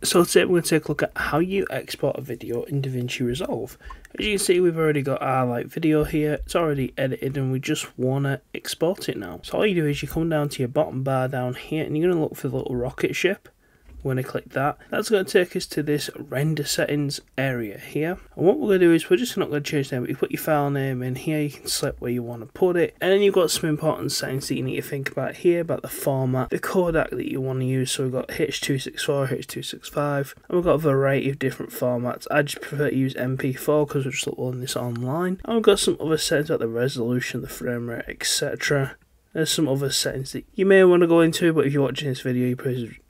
So today we're going to take a look at how you export a video in DaVinci Resolve. As you can see, we've already got our video here. It's already edited and we just want to export it now. So all you do is you come down to your bottom bar down here and you're going to look for the little rocket ship. We're going to click that. That's going to take us to this render settings area here. And what we're going to do is we're just not going to change the name, but you put your file name in here, you can select where you want to put it. And then you've got some important settings that you need to think about here, about the format, the codec that you want to use. So we've got H.264, H.265, and we've got a variety of different formats. I just prefer to use MP4 because we're just uploading this online. And we've got some other settings like the resolution, the frame rate, etc. There's some other settings that you may want to go into, but if you're watching this video,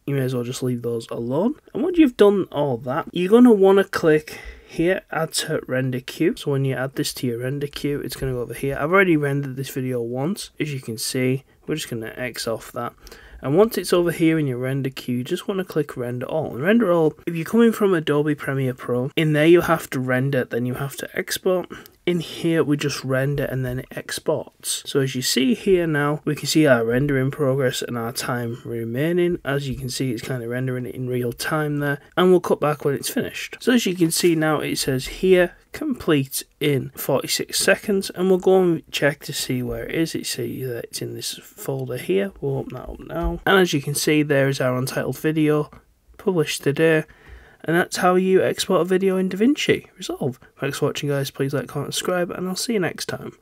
you may as well just leave those alone. And once you've done all that, you're going to want to click here, add to render queue. So when you add this to your render queue, it's going to go over here. I've already rendered this video once, as you can see. We're just going to X off that. And once it's over here in your render queue, you just want to click render all. And render all, if you're coming from Adobe Premiere Pro, in there you have to render, then you have to export. In here we just render and then it exports. So as you see here now, we can see our rendering progress and our time remaining. As you can see, it's kind of rendering it in real time there, and we'll cut back when it's finished. So as you can see now, it says here complete in 46 seconds, and we'll go and check to see where it is. It says that it's in this folder here. We'll open that up now, and as you can see, there is our untitled video published today. And that's how you export a video in DaVinci Resolve. Thanks for watching, guys. Please like, comment, subscribe, and I'll see you next time.